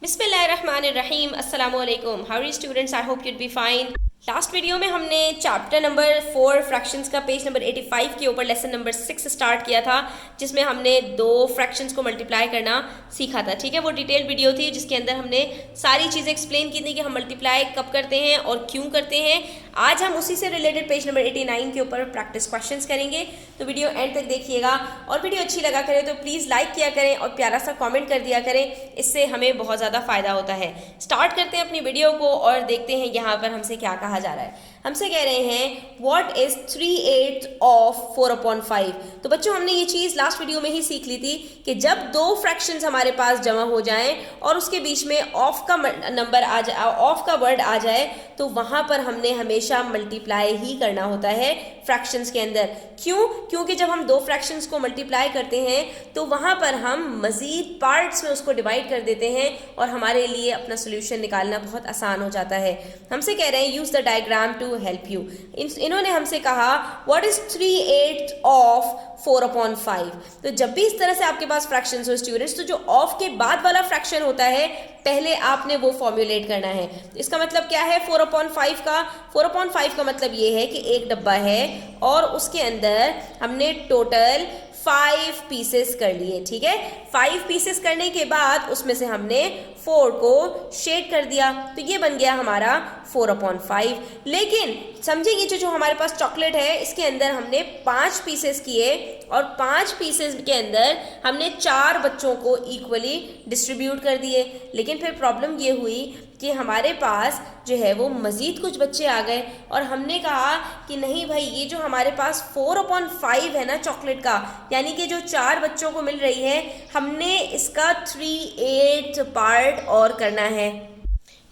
बिस्मिल्लाहिर्रहमानिर्रहीम अस्सलामु अलैकुम। How are you students? I hope you'd be fine. Last video में हमने चैप्टर नंबर 4 फ्रैक्शंस का पेज नंबर 85 के ऊपर लेसन नंबर 6 स्टार्ट किया था, जिसमें हमने दो फ्रैक्शंस को मल्टीप्लाई करना सीखा था। ठीक है, वो डिटेल वीडियो थी जिसके अंदर हमने सारी चीज़ें एक्सप्लेन की थी कि हम मल्टीप्लाई कब करते हैं और क्यों करते हैं। आज हम उसी से रिलेटेड पेज नंबर 89 के ऊपर प्रैक्टिस क्वेश्चंस करेंगे, तो वीडियो एंड तक देखिएगा। और वीडियो अच्छी लगा करें तो प्लीज़ लाइक किया करें और प्यारा सा कॉमेंट कर दिया करें, इससे हमें बहुत ज़्यादा फ़ायदा होता है। स्टार्ट करते हैं अपनी वीडियो को और देखते हैं यहाँ पर हमसे क्या कहा जा रहा है। हमसे कह रहे हैं व्हाट इज 3/8 ऑफ 4/5। तो बच्चों, हमने ये चीज़ लास्ट वीडियो में ही सीख ली थी कि जब दो फ्रैक्शंस हमारे पास जमा हो जाएं और उसके बीच में ऑफ का नंबर आ जाए, ऑफ का वर्ड आ जाए, तो वहां पर हमने हमेशा मल्टीप्लाई ही करना होता है फ्रैक्शंस के अंदर। क्यों? क्योंकि जब हम दो फ्रैक्शंस को मल्टीप्लाई करते हैं तो वहां पर हम मजीद पार्ट्स में उसको डिवाइड कर देते हैं और हमारे लिए अपना सोल्यूशन निकालना बहुत आसान हो जाता है। हमसे कह रहे हैं use the diagram to help you. इन्होंने हमसे कहा व्हाट इज 3/8 ऑफ 4/5। तो जब भी इस तरह से आपके पास फ्रैक्शंस हो स्टूडेंट्स, तो जो ऑफ के बाद वाला फ्रैक्शन होता है पहले आपने वो फॉर्मुलेट करना है। इसका मतलब क्या है 4/5 का? 4/5 का मतलब ये है कि एक डब्बा है और उसके अंदर हमने टोटल 5 पीसेस कर लिए। ठीक है, 5 पीसेस करने के बाद उसमें से हमने 4 को शेड कर दिया, तो ये बन गया हमारा 4/5। लेकिन समझिए, जो हमारे पास चॉकलेट है इसके अंदर हमने 5 पीसेस किए और 5 पीसेस के अंदर हमने 4 बच्चों को इक्वली डिस्ट्रीब्यूट कर दिए। लेकिन फिर प्रॉब्लम ये हुई कि हमारे पास जो है वो मज़ीद कुछ बच्चे आ गए और हमने कहा कि नहीं भाई, ये जो हमारे पास 4/5 है ना चॉकलेट का, यानी कि जो 4 बच्चों को मिल रही है, हमने इसका 3/8 पार्ट और करना है।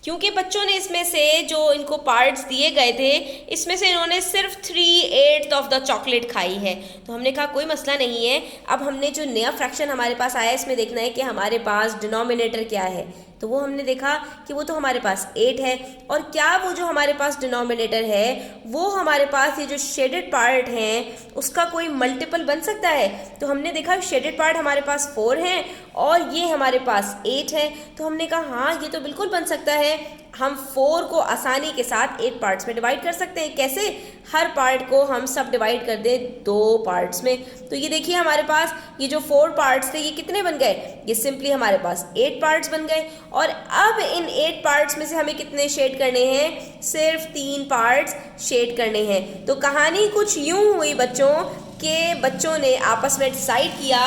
क्योंकि बच्चों ने इसमें से जो इनको पार्ट्स दिए गए थे, इसमें से इन्होंने सिर्फ 3/8 ऑफ द चॉकलेट खाई है। तो हमने कहा कोई मसला नहीं है, अब हमने जो नया फ्रैक्शन हमारे पास आया इसमें देखना है कि हमारे पास डिनोमिनेटर क्या है। तो वो हमने देखा कि वो तो हमारे पास 8 है, और क्या वो जो हमारे पास डिनोमिनेटर है वो हमारे पास ये जो शेडेड पार्ट हैं उसका कोई मल्टीपल बन सकता है। तो हमने देखा शेडेड पार्ट हमारे पास 4 है और ये हमारे पास 8 है, तो हमने कहा हाँ ये तो बिल्कुल बन सकता है। हम 4 को आसानी के साथ 8 पार्ट्स में डिवाइड कर सकते हैं। कैसे? हर पार्ट को हम सब डिवाइड कर दें 2 पार्ट्स में। तो ये देखिए हमारे पास ये जो 4 पार्ट्स थे ये कितने बन गए? ये सिंपली हमारे पास 8 पार्ट्स बन गए। और अब इन 8 पार्ट्स में से हमें कितने शेड करने हैं? सिर्फ 3 पार्ट्स शेड करने हैं। तो कहानी कुछ यूं हुई बच्चों कि बच्चों ने आपस में डिसाइड किया,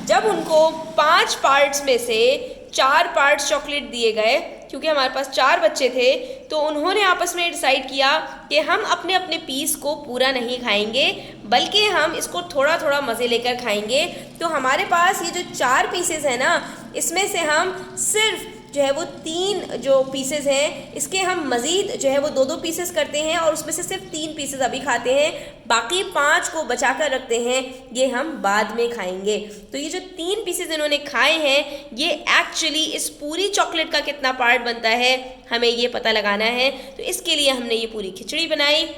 जब उनको 5 पार्ट्स में से 4 पार्ट्स चॉकलेट दिए गए, क्योंकि हमारे पास 4 बच्चे थे, तो उन्होंने आपस में डिसाइड किया कि हम अपने अपने पीस को पूरा नहीं खाएंगे, बल्कि हम इसको थोड़ा थोड़ा मज़े लेकर खाएंगे। तो हमारे पास ये जो 4 पीसेस हैं ना, इसमें से हम सिर्फ जो है वो 3 जो पीसेस हैं इसके हम मज़ीद जो है वो 2-2 पीसेस करते हैं और उसमें से सिर्फ 3 पीसेस अभी खाते हैं, बाकी 5 को बचा कर रखते हैं, ये हम बाद में खाएंगे। तो ये जो 3 पीसेस इन्होंने खाए हैं, ये एक्चुअली इस पूरी चॉकलेट का कितना पार्ट बनता है हमें ये पता लगाना है। तो इसके लिए हमने ये पूरी खिचड़ी बनाई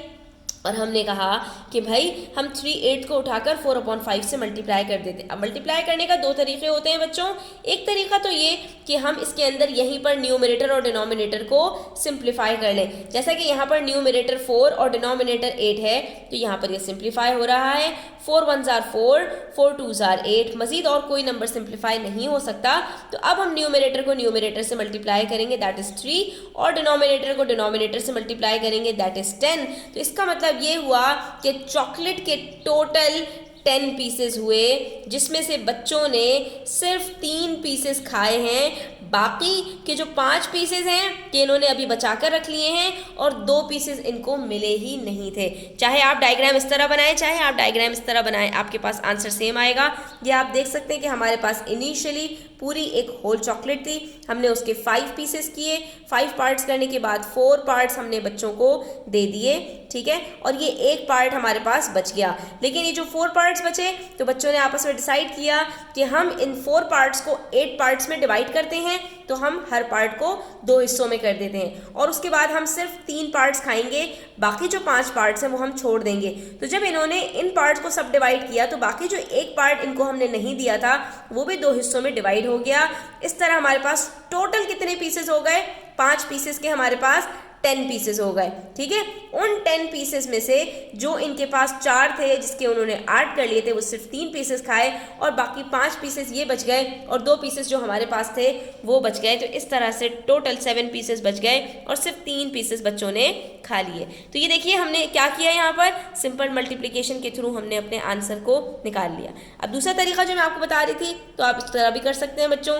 और हमने कहा कि भाई हम 3/8 को उठाकर 4/5 से मल्टीप्लाई कर देते हैं। अब मल्टीप्लाई करने का 2 तरीके होते हैं बच्चों। एक तरीका तो ये कि हम इसके अंदर यहीं पर न्यूमरेटर और डिनोमिनेटर को सिंप्लीफाई कर लें। जैसा कि यहाँ पर न्यूमरेटर 4 और डिनोमिनेटर 8 है, तो यहाँ पर ये सिंप्लीफाई हो रहा है। 4 1s are 4, 4 2s are 8। मजीद और कोई नंबर सिंप्लीफाई नहीं हो सकता। तो अब हम न्यूमरेटर को न्यूमरेटर से मल्टीप्लाई करेंगे, दैट इज़ 3, और डिनोमिनेटर को डिनोमिनेटर से मल्टीप्लाई करेंगे, दैट इज़ 10। तो इसका मतलब ये हुआ कि चॉकलेट के टोटल 10 पीसेस हुए, जिसमें से बच्चों ने सिर्फ 3 पीसेस खाए हैं। बाकी के जो 5 पीसेस हैं कि इन्होंने अभी बचा कर रख लिए हैं और 2 पीसेस इनको मिले ही नहीं थे। चाहे आप डायग्राम इस तरह बनाएं, चाहे आप डायग्राम इस तरह बनाएं, आपके पास आंसर सेम आएगा। ये आप देख सकते हैं कि हमारे पास इनिशियली पूरी एक होल चॉकलेट थी, हमने उसके 5 पीसेस किए, 5 पार्ट्स करने के बाद 4 पार्ट्स हमने बच्चों को दे दिए। ठीक है, और ये एक पार्ट हमारे पास बच गया। लेकिन ये जो 4 पार्ट पार्ट्स बचे, तो बच्चों ने आपस में डिसाइड किया कि हम इन 4 पार्ट्स को 8 पार्ट्स में डिवाइड करते हैं, तो हम हर पार्ट को 2 हिस्सों में कर देते हैं और उसके बाद हम सिर्फ 3 पार्ट्स खाएंगे, बाकी जो 5 पार्ट्स हैं वो हम छोड़ देंगे। तो जब इन्होंने इन पार्ट्स को सब डिवाइड किया तो बाकी जो एक पार्ट इनको हमने नहीं दिया था वो भी 2 हिस्सों में डिवाइड हो गया। इस तरह हमारे पास टोटल कितने पीसेस हो गए, 5 पीसेस के हमारे पास 10 पीसेस हो गए। ठीक है, उन 10 पीसेस में से जो इनके पास 4 थे जिसके उन्होंने 8 कर लिए थे वो सिर्फ 3 पीसेस खाए और बाकी 5 पीसेस ये बच गए और 2 पीसेस जो हमारे पास थे वो बच गए। तो इस तरह से टोटल 7 पीसेस बच गए और सिर्फ 3 पीसेस बच्चों ने खा लिए। तो ये देखिए हमने क्या किया, यहाँ पर सिंपल मल्टीप्लिकेशन के थ्रू हमने अपने आंसर को निकाल लिया। अब दूसरा तरीका जो मैं आपको बता रही थी तो आप इस तरह भी कर सकते हैं बच्चों।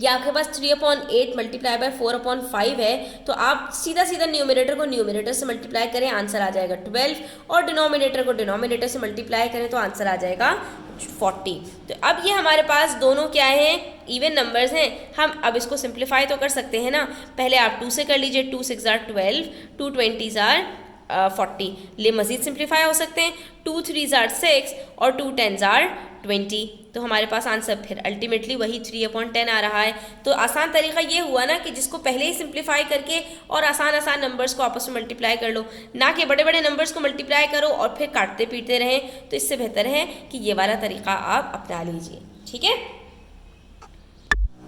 ये आपके पास 3/8 मल्टीप्लाई बाय 4/5 है, तो आप सीधा सीधा न्यूमरेटर को न्यूमरेटर से मल्टीप्लाई करें, आंसर आ जाएगा 12 और डिनोमिनेटर को डिनोमिनेटर से मल्टीप्लाई करें तो आंसर आ जाएगा 40। तो अब ये हमारे पास दोनों क्या हैं, इवन नंबर्स हैं। हम अब इसको सिंप्लीफाई तो कर सकते हैं ना, पहले आप 2 से कर लीजिए, 2 6 जार 12, 2 20 जार 40। ले मजीद सिंप्लीफाई हो सकते हैं, 2 3 जार 6 और 2 10 जार 20। तो हमारे पास आंसर फिर अल्टीमेटली वही 3/10 आ रहा है। तो आसान तरीका ये हुआ ना कि जिसको पहले ही सिंप्लीफाई करके और आसान आसान नंबर्स को आपस में मल्टीप्लाई कर लो, ना कि बड़े बड़े नंबर्स को मल्टीप्लाई करो और फिर काटते पीटते रहें। तो इससे बेहतर है कि ये वाला तरीका आप अपना लीजिए। ठीक है,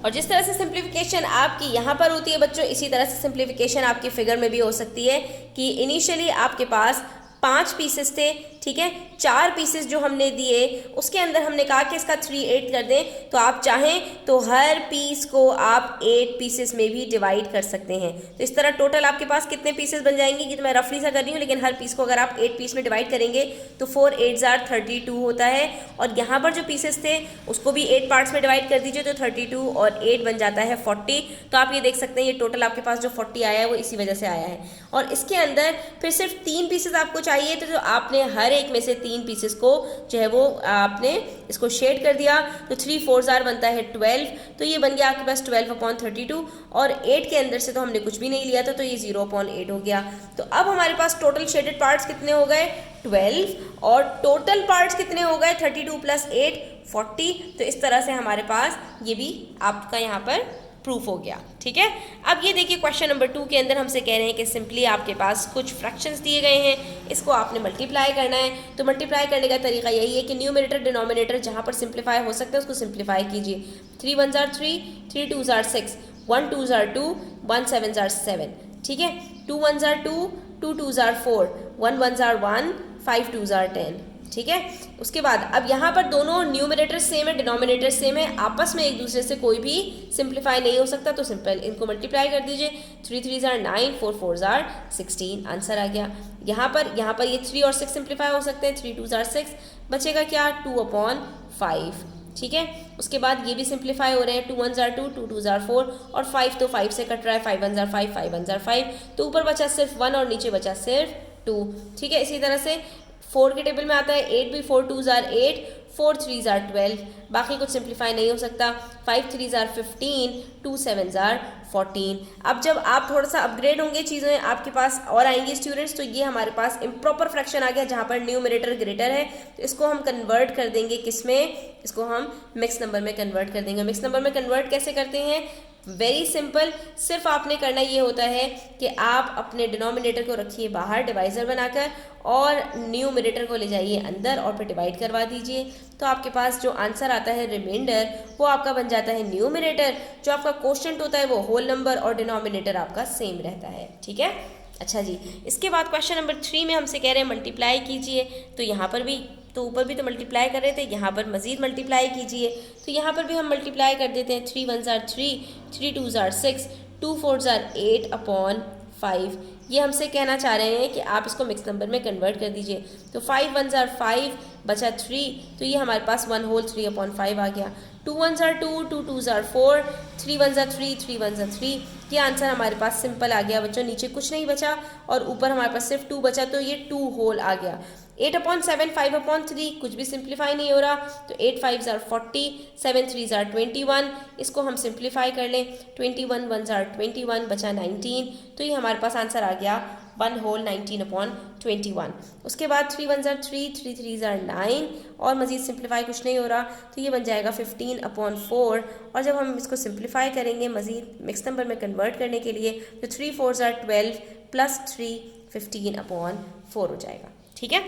और जिस तरह से सिंप्लीफिकेशन आपकी यहाँ पर होती है बच्चों, इसी तरह से सिंप्लीफिकेशन आपकी फिगर में भी हो सकती है कि इनिशियली आपके पास 5 पीसेस थे। ठीक है, 4 पीसेस जो हमने दिए उसके अंदर हमने कहा कि इसका 3/8 कर दें, तो आप चाहें तो हर पीस को आप 8 पीसेस में भी डिवाइड कर सकते हैं। तो इस तरह टोटल आपके पास कितने पीसेस बन जाएंगे, ये तो मैं रफली सा कर रही हूँ, लेकिन हर पीस को अगर आप 8 पीस में डिवाइड करेंगे तो 4 8 जार 32 होता है। और यहाँ पर जो पीसेस थे उसको भी 8 पार्ट्स में डिवाइड कर दीजिए तो 32 और 8 बन जाता है 40। तो आप ये देख सकते हैं ये टोटल आपके पास जो 40 आया है वो इसी वजह से आया है। और इसके अंदर फिर सिर्फ 3 पीसेस आपको चाहिए, तो आपने हर एक में से 3 पीसेस को जो है वो आपने इसको शेड कर दिया, तो 3 4 जार बनता है 12। तो ये बन गया आपके पास 12/32 और 8 के अंदर से तो हमने कुछ भी नहीं लिया था, तो ये 0/8 हो गया। तो अब हमारे पास टोटल शेडेड पार्ट्स कितने हो गए, 12, और टोटल पार्ट्स कितने हो गए, 32 + 8 40। तो इस तरह से हमारे पास ये भी आपका यहाँ पर प्रूफ हो गया। ठीक है, अब ये देखिए क्वेश्चन नंबर 2 के अंदर हमसे कह रहे हैं कि सिंपली आपके पास कुछ फ्रैक्शंस दिए गए हैं, इसको आपने मल्टीप्लाई करना है। तो मल्टीप्लाई करने का तरीका यही है कि न्यूमरेटर डिनोमिनेटर जहाँ पर सिंप्लीफाई हो सकता है उसको सिंप्लीफाई कीजिए। 3 1 जार 3, 3 2 जार 6, 1 2 जार 2, 1 7 जार 7। ठीक है, 2 1 जार 2, 2 2 जार 4, 1 1 जार 1, 5 2 जार 10। ठीक है, उसके बाद अब यहाँ पर दोनों न्यूमरेटर सेम है, डिनोमिनेटर सेम है, आपस में एक दूसरे से कोई भी सिंप्लीफाई नहीं हो सकता, तो सिंपल इनको मल्टीप्लाई कर दीजिए। 3 3 जार 9, 4 4 जार 16, आंसर आ गया। यहाँ पर ये 3 और 6 सिंप्लीफाई हो सकते हैं, 3 2 जार 6, बचेगा क्या 2/5। ठीक है, उसके बाद ये भी सिंप्लीफाई हो रहे हैं, 2 1 जार 2, 2 2 जार 4 और 5 तो 5 से कट रहा है, 5 1 जार 5, 5 1 जार 5। तो ऊपर बचा सिर्फ 1 और नीचे बचा सिर्फ 2। ठीक है, इसी तरह से 4 के टेबल में आता है 8 भी, 4 2 जार 8, 4 3 जार 12, बाकी कुछ सिंप्लीफाई नहीं हो सकता। 5 3 जार 15, 2 7 जार 14। अब जब आप थोड़ा सा अपग्रेड होंगे चीज़ें आपके पास और आएंगी स्टूडेंट्स, तो ये हमारे पास इम्प्रॉपर फ्रैक्शन आ गया जहाँ पर न्यूमरेटर ग्रेटर है, तो इसको हम कन्वर्ट कर देंगे किस में, इसको हम मिक्स नंबर में कन्वर्ट कर देंगे। मिक्स नंबर में कन्वर्ट कैसे करते हैं, वेरी सिंपल, सिर्फ आपने करना ये होता है कि आप अपने डिनोमिनेटर को रखिए बाहर डिवाइज़र बनाकर और न्यूमरेटर को ले जाइए अंदर और फिर डिवाइड करवा दीजिए। तो आपके पास जो आंसर आता है रिमाइंडर वो आपका बन जाता है न्यूमरेटर, जो आपका क्वोशिएंट होता है वो होल नंबर और डिनोमिनेटर आपका सेम रहता है। ठीक है, अच्छा जी, इसके बाद क्वेश्चन नंबर 3 में हमसे कह रहे हैं मल्टीप्लाई कीजिए। तो यहाँ पर भी तो ऊपर भी तो मल्टीप्लाई कर रहे थे, यहाँ पर मज़ीद मल्टीप्लाई कीजिए। तो यहाँ पर भी हम मल्टीप्लाई कर देते हैं। 3 1 जार 3, 3 2 जार 6, 2 4 जार 8/5। ये हमसे कहना चाह रहे हैं कि आप इसको मिक्स नंबर में कन्वर्ट कर दीजिए। तो 5 1 जार 5 बचा 3, तो ये हमारे पास 1 होल 3/5 आ गया। 2 1 जार 2, 2 2 जार 4, 3 1 जार 3, 3 1 जार 3। ये आंसर हमारे पास सिंपल आ गया बच्चों, नीचे कुछ नहीं बचा और ऊपर हमारे पास सिर्फ 2 बचा, तो ये 2 होल आ गया। 8/7 5/3 कुछ भी सिंप्लीफाई नहीं हो रहा, तो 8 5s are 40, 7 3s are 21, इसको हम सिंप्लीफाई कर लें, 21 1s are 21, बचा 19, तो ये हमारे पास आंसर आ गया 1 whole 19/21। उसके बाद 3 1s are 3, 3 3s are 9, और मज़ीद सिंप्लीफाई कुछ नहीं हो रहा, तो ये बन जाएगा 15/4, और जब हम इसको सिंप्लीफाई करेंगे मज़ीद मिक्स नंबर में कन्वर्ट करने के लिए, तो 3 4s are 12 प्लस 3 15/4 हो जाएगा। ठीक है,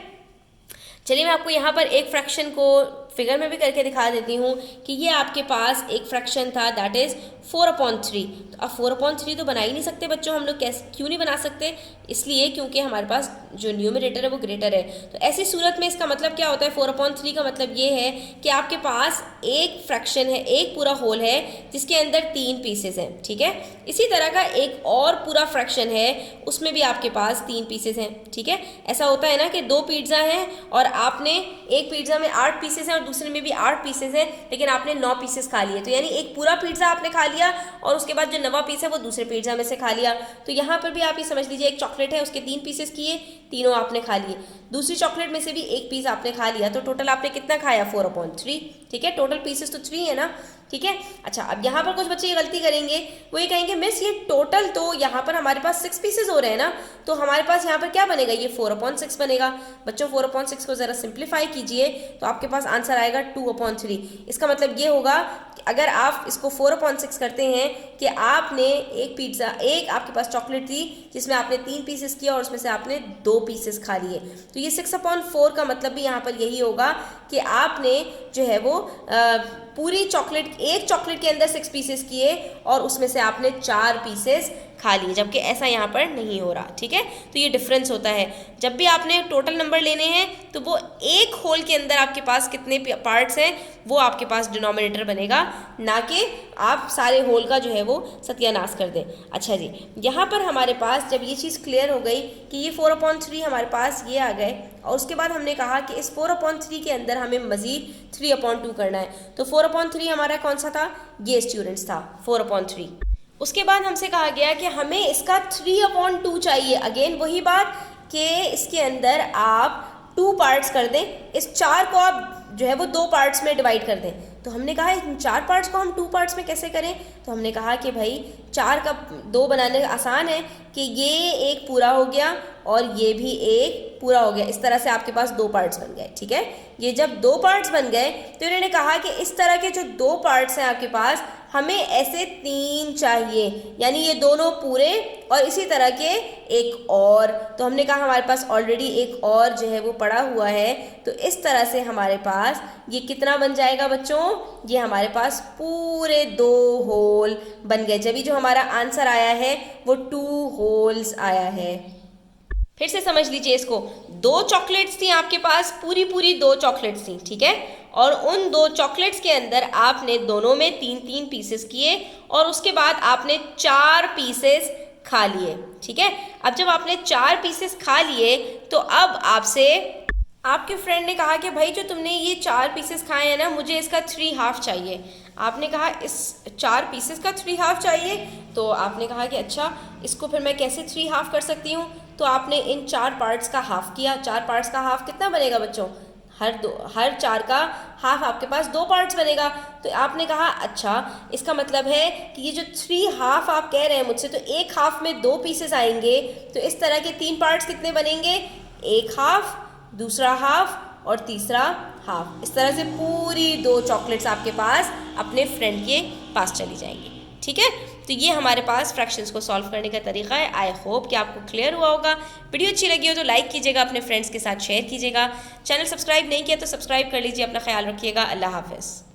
चलिए मैं आपको यहाँ पर एक फ्रैक्शन को फिगर में भी करके दिखा देती हूँ कि ये आपके पास एक फ्रैक्शन था, दैट इज़ 4/3। तो अब 4/3 तो बना ही नहीं सकते बच्चों हम लोग, कैसे क्यों नहीं बना सकते, इसलिए क्योंकि हमारे पास जो न्यूमरेटर है वो ग्रेटर है। तो ऐसी सूरत में इसका मतलब क्या होता है, 4/3 का मतलब ये है कि आपके पास एक फ्रैक्शन है, एक पूरा होल है जिसके अंदर 3 पीसेस हैं। ठीक है, इसी तरह का एक और पूरा फ्रैक्शन है, उसमें भी आपके पास 3 पीसेस हैं। ठीक है, ऐसा होता है ना कि 2 पिज़्ज़ा हैं और आपने एक पिज़्ज़ा में 8 पीसेस हैं और दूसरे में भी 8 पीसेस हैं, लेकिन आपने 9 पीसेस खा लिए, तो यानी एक पूरा पिज़्ज़ा आपने खा लिया और उसके बाद जो 9वां पीस है वो दूसरे पिज़्ज़ा में से खा लिया। तो यहाँ पर भी आप ये समझ लीजिए एक चॉकलेट है, उसके 3 पीसेस किए, तीनों आपने खा लिए, दूसरी चॉकलेट में से भी एक पीस आपने खा लिया, तो टोटल आपने कितना खाया 4/3। ठीक है, टोटल पीसेस तो 3 है ना। ठीक है, अच्छा अब यहाँ पर कुछ बच्चे ये गलती करेंगे, वो ये कहेंगे मिस ये टोटल तो यहाँ पर हमारे पास 6 पीसेस हो रहे हैं ना, तो हमारे पास यहाँ पर क्या बनेगा, ये 4/6 बनेगा। बच्चों 4/6 को ज़रा सिंप्लीफाई कीजिए तो आपके पास आंसर आएगा 2/3। इसका मतलब ये होगा कि अगर आप इसको 4/6 करते हैं कि आपने एक पिज़्ज़ा, एक आपके पास चॉकलेट थी जिसमें आपने 3 पीसेस किया और उसमें से आपने 2 पीसेस खा लिए, तो ये 6/4 का मतलब भी यहाँ पर यही होगा कि आपने जो है वो पूरी चॉकलेट, एक चॉकलेट के अंदर 6 पीसेस किए और उसमें से आपने 4 पीसेस खा लिए, जबकि ऐसा यहाँ पर नहीं हो रहा। ठीक है, तो ये डिफरेंस होता है, जब भी आपने टोटल नंबर लेने हैं तो वो एक होल के अंदर आपके पास कितने पार्ट्स हैं वो आपके पास डिनोमिनेटर बनेगा, ना कि आप सारे होल का जो है वो सत्यानाश कर दें। अच्छा जी, यहाँ पर हमारे पास जब ये चीज़ क्लियर हो गई कि ये 4/3 हमारे पास ये आ गए, और उसके बाद हमने कहा कि इस 4/3 के अंदर हमें मज़ीद 3/2 करना है, तो 4/3 हमारा कौन सा था, ये स्टूडेंट्स था 4/3। उसके बाद हमसे कहा गया कि हमें इसका 3/2 चाहिए। अगेन वही बात कि इसके अंदर आप 2 पार्ट्स कर दें, इस 4 को आप जो है वो 2 पार्ट्स में डिवाइड कर दें। तो हमने कहा इन 4 पार्ट्स को हम 2 पार्ट्स में कैसे करें, तो हमने कहा कि भाई 4 का 2 बनाने आसान है कि ये एक पूरा हो गया और ये भी एक पूरा हो गया, इस तरह से आपके पास 2 पार्ट्स बन गए। ठीक है, ये जब 2 पार्ट्स बन गए तो इन्होंने कहा कि इस तरह के जो 2 पार्ट्स हैं आपके पास, हमें ऐसे 3 चाहिए, यानी ये दोनों पूरे और इसी तरह के एक और। तो हमने कहा हमारे पास ऑलरेडी एक और जो है वो पड़ा हुआ है, तो इस तरह से हमारे पास ये कितना बन जाएगा बच्चों, ये हमारे पास पूरे 2 होल बन गए। जब जो हमारा आंसर आया है वो 2 होल्स आया है। फिर से समझ लीजिए इसको, 2 चॉकलेट्स थी आपके पास, पूरी 2 चॉकलेट्स थी। ठीक है, और उन 2 चॉकलेट्स के अंदर आपने दोनों में 3 पीसेस किए और उसके बाद आपने 4 पीसेस खा लिए। ठीक है, अब जब आपने 4 पीसेस खा लिए तो अब आपसे आपके फ्रेंड ने कहा कि भाई जो तुमने ये 4 पीसेस खाए हैं ना, मुझे इसका 3/2 चाहिए। आपने कहा इस 4 पीसेस का 3/2 चाहिए, तो आपने कहा कि अच्छा इसको फिर मैं कैसे 3/2 कर सकती हूँ, तो आपने इन 4 पार्ट्स का हाफ किया। 4 पार्ट्स का हाफ कितना बनेगा बच्चों, हर 4 का हाफ आपके पास 2 पार्ट्स बनेगा। तो आपने कहा अच्छा इसका मतलब है कि ये जो 3/2 आप कह रहे हैं मुझसे, तो एक हाफ में 2 पीसेस आएंगे, तो इस तरह के 3 पार्ट्स कितने बनेंगे, एक हाफ, दूसरा हाफ और तीसरा हाफ। इस तरह से पूरी 2 चॉकलेट्स आपके पास अपने फ्रेंड के पास चली जाएंगी। ठीक है, तो ये हमारे पास फ्रैक्शंस को सॉल्व करने का तरीका है। आई होप कि आपको क्लियर हुआ होगा। वीडियो अच्छी लगी हो तो लाइक कीजिएगा, अपने फ्रेंड्स के साथ शेयर कीजिएगा। चैनल सब्सक्राइब नहीं किया तो सब्सक्राइब कर लीजिए। अपना ख्याल रखिएगा। अल्लाह हाफ़िज़।